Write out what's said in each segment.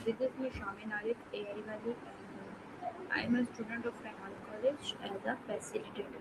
This is me, Shamin Arif, AI Wali, and I am a student of Rehman College as a facilitator.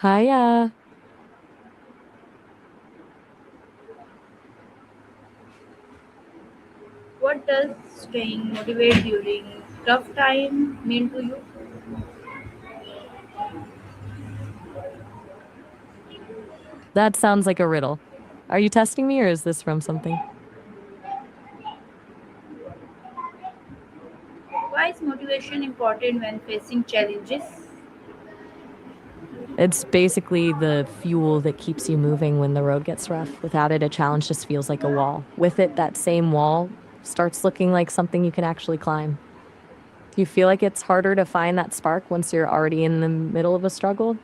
Hiya. What does staying motivated during tough time mean to you? That sounds like a riddle. Are you testing me or is this from something? Why is motivation important when facing challenges? It's basically the fuel that keeps you moving when the road gets rough. Without it, a challenge just feels like a wall. With it, that same wall starts looking like something you can actually climb. Do you feel like it's harder to find that spark once you're already in the middle of a struggle?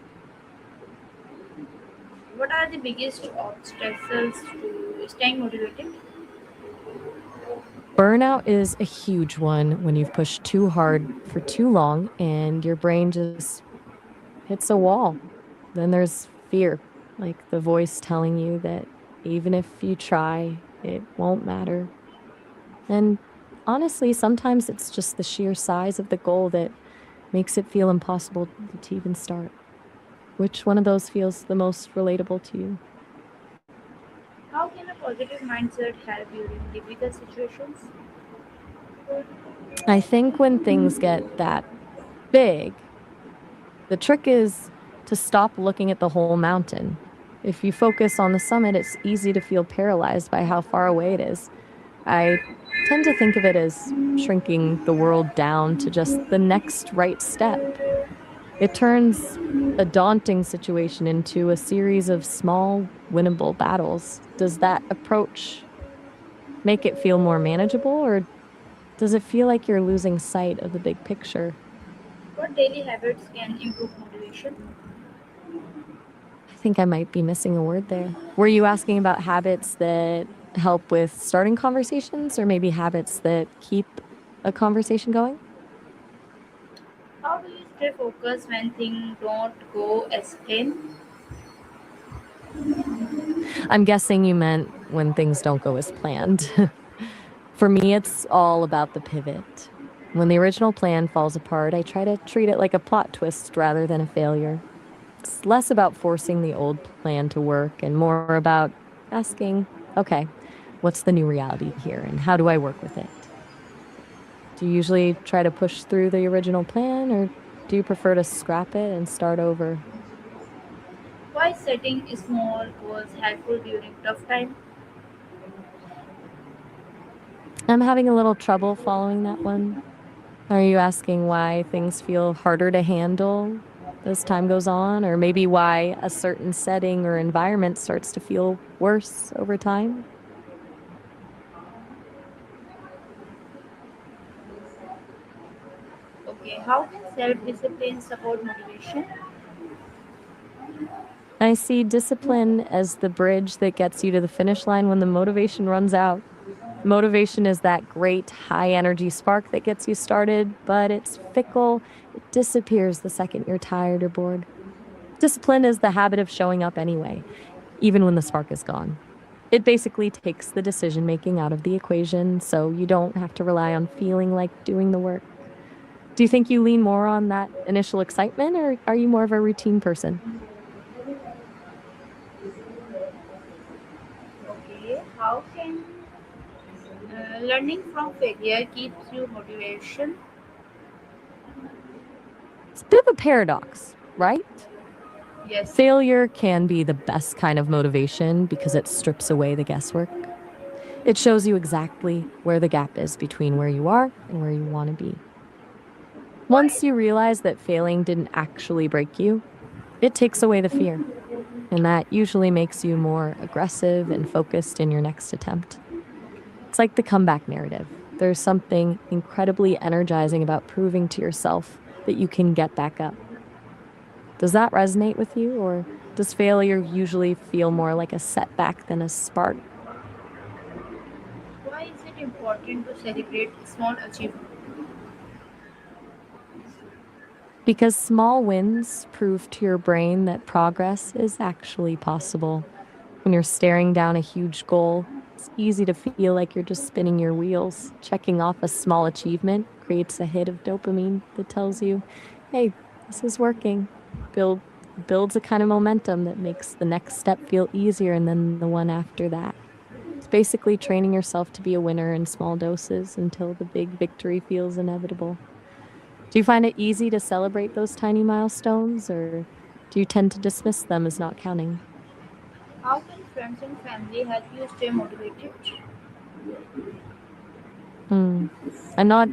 What are the biggest obstacles to staying motivated? Burnout is a huge one when you've pushed too hard for too long and your brain just hits a wall. Then there's fear, like the voice telling you that even if you try, it won't matter. And honestly, sometimes it's just the sheer size of the goal that makes it feel impossible to even start. Which one of those feels the most relatable to you? How can a positive mindset help during difficult situations? I think when things get that big, the trick is to stop looking at the whole mountain. If you focus on the summit, it's easy to feel paralyzed by how far away it is. I tend to think of it as shrinking the world down to just the next right step. It turns a daunting situation into a series of small, winnable battles. Does that approach make it feel more manageable, or does it feel like you're losing sight of the big picture? What daily habits can improve motivation? I think I might be missing a word there. Were you asking about habits that help with starting conversations, or maybe habits that keep a conversation going? How do you stay focused when things don't go as planned? I'm guessing you meant when things don't go as planned. For me, it's all about the pivot. When the original plan falls apart, I try to treat it like a plot twist rather than a failure. It's less about forcing the old plan to work and more about asking, okay, what's the new reality here and how do I work with it? Do you usually try to push through the original plan or do you prefer to scrap it and start over? Why setting small goals helpful during tough time? I'm having a little trouble following that one. Are you asking why things feel harder to handle as time goes on, or maybe why a certain setting or environment starts to feel worse over time? Okay, how can self-discipline support motivation? I see discipline as the bridge that gets you to the finish line when the motivation runs out. Motivation is that great high energy spark that gets you started, but it's fickle. It disappears the second you're tired or bored. Discipline is the habit of showing up anyway, even when the spark is gone. It basically takes the decision making out of the equation so you don't have to rely on feeling like doing the work. Do you think you lean more on that initial excitement or are you more of a routine person? Okay, how can learning from failure keeps you motivation? It's a bit of a paradox, right? Yes. Failure can be the best kind of motivation because it strips away the guesswork. It shows you exactly where the gap is between where you are and where you want to be. Why? Once you realize that failing didn't actually break you, it takes away the fear. And that usually makes you more aggressive and focused in your next attempt. It's like the comeback narrative. There's something incredibly energizing about proving to yourself that you can get back up. Does that resonate with you, or does failure usually feel more like a setback than a spark? Why is it important to celebrate small achievements? Because small wins prove to your brain that progress is actually possible. When you're staring down a huge goal, it's easy to feel like you're just spinning your wheels. Checking off a small achievement creates a hit of dopamine that tells you, hey, this is working. Build builds a kind of momentum that makes the next step feel easier and then the one after that. It's basically training yourself to be a winner in small doses until the big victory feels inevitable. Do you find it easy to celebrate those tiny milestones, or do you tend to dismiss them as not counting? How can friends and family help you stay motivated? Hmm. I'm not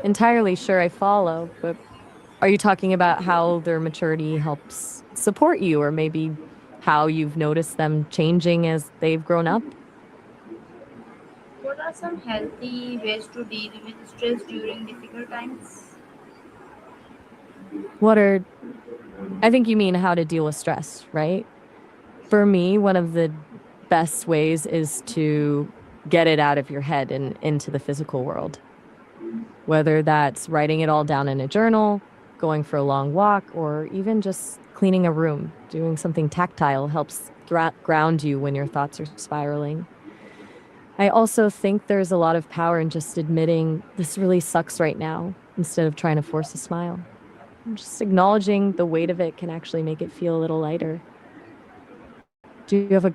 entirely sure I follow, but are you talking about how their maturity helps support you, or maybe how you've noticed them changing as they've grown up? What are some healthy ways to deal with stress during difficult times? What are, I think you mean how to deal with stress, right? For me, one of the best ways is to get it out of your head and into the physical world, whether that's writing it all down in a journal, going for a long walk, or even just cleaning a room. Doing something tactile helps ground you when your thoughts are spiraling. I also think there's a lot of power in just admitting this really sucks right now instead of trying to force a smile. Just acknowledging the weight of it can actually make it feel a little lighter. Do you have a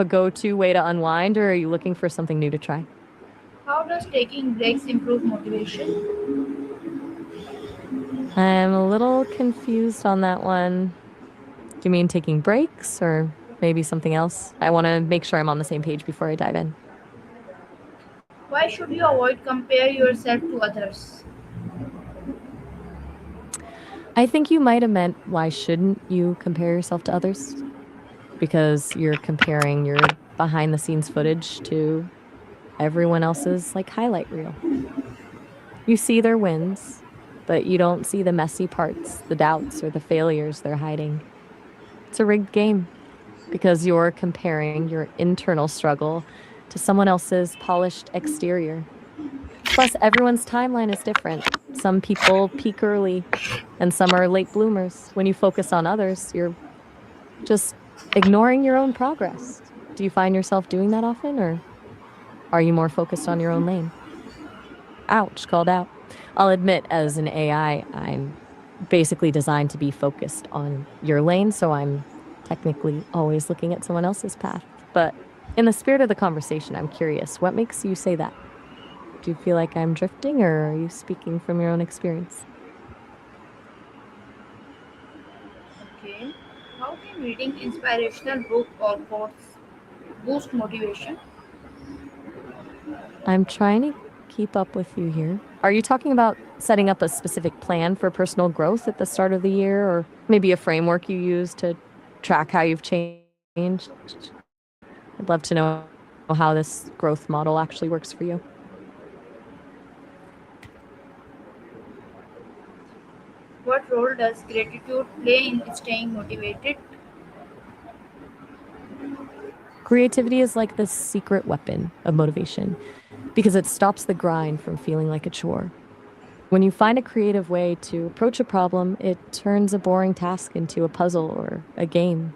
go-to way to unwind, or are you looking for something new to try? How does taking breaks improve motivation? I'm a little confused on that one. Do you mean taking breaks or maybe something else? I want to make sure I'm on the same page before I dive in. Why should you avoid compare yourself to others? I think you might have meant why shouldn't you compare yourself to others? Because you're comparing your behind the scenes footage to everyone else's like highlight reel. You see their wins, but you don't see the messy parts, the doubts or the failures they're hiding. It's a rigged game because you're comparing your internal struggle to someone else's polished exterior. Plus, everyone's timeline is different. Some people peak early and some are late bloomers. When you focus on others, you're just ignoring your own progress. Do you find yourself doing that often, or are you more focused on your own lane? Ouch, called out. I'll admit, as an AI, I'm basically designed to be focused on your lane, so I'm technically always looking at someone else's path. But in the spirit of the conversation, I'm curious, what makes you say that? Do you feel like I'm drifting, or are you speaking from your own experience? Okay. How can reading inspirational book or quotes boost motivation? I'm trying to keep up with you here. Are you talking about setting up a specific plan for personal growth at the start of the year, or maybe a framework you use to track how you've changed? I'd love to know how this growth model actually works for you. What role does gratitude play in staying motivated? Creativity is like the secret weapon of motivation because it stops the grind from feeling like a chore. When you find a creative way to approach a problem, it turns a boring task into a puzzle or a game.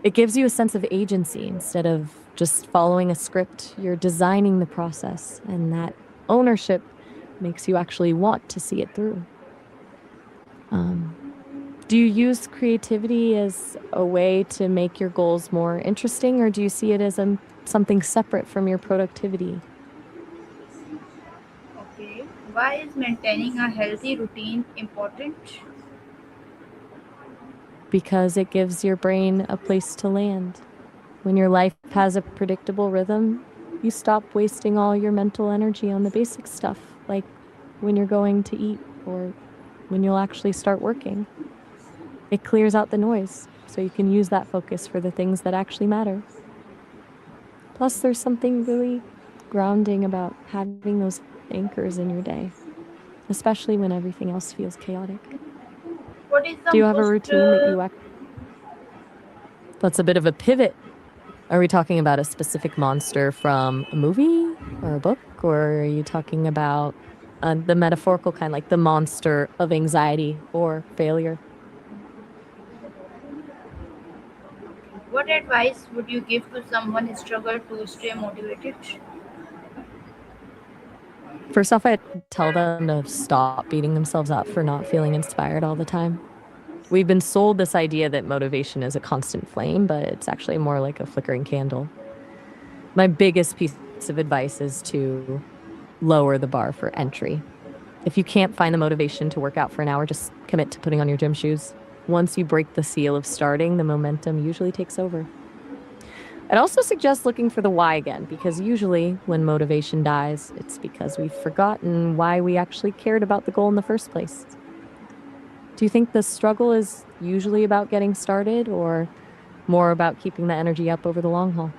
It gives you a sense of agency instead of just following a script. You're designing the process, and that ownership makes you actually want to see it through. Um, do you use creativity as a way to make your goals more interesting, or do you see it as something separate from your productivity? Okay. Why is maintaining a healthy routine important? Because it gives your brain a place to land. When your life has a predictable rhythm, you stop wasting all your mental energy on the basic stuff, like when you're going to eat or when you'll actually start working. It clears out the noise so you can use that focus for the things that actually matter. Plus, there's something really grounding about having those anchors in your day, especially when everything else feels chaotic. What is the Do you have a most routine that you That's a bit of a pivot. Are we talking about a specific monster from a movie or a book, or are you talking about the metaphorical kind, like the monster of anxiety or failure? What advice would you give to someone who struggle to stay motivated? First off, I'd tell them to stop beating themselves up for not feeling inspired all the time. We've been sold this idea that motivation is a constant flame, but it's actually more like a flickering candle. My biggest piece of advice is to lower the bar for entry. If you can't find the motivation to work out for an hour, just commit to putting on your gym shoes. Once you break the seal of starting, the momentum usually takes over. I'd also suggest looking for the why again, because usually when motivation dies, it's because we've forgotten why we actually cared about the goal in the first place. Do you think the struggle is usually about getting started or more about keeping the energy up over the long haul?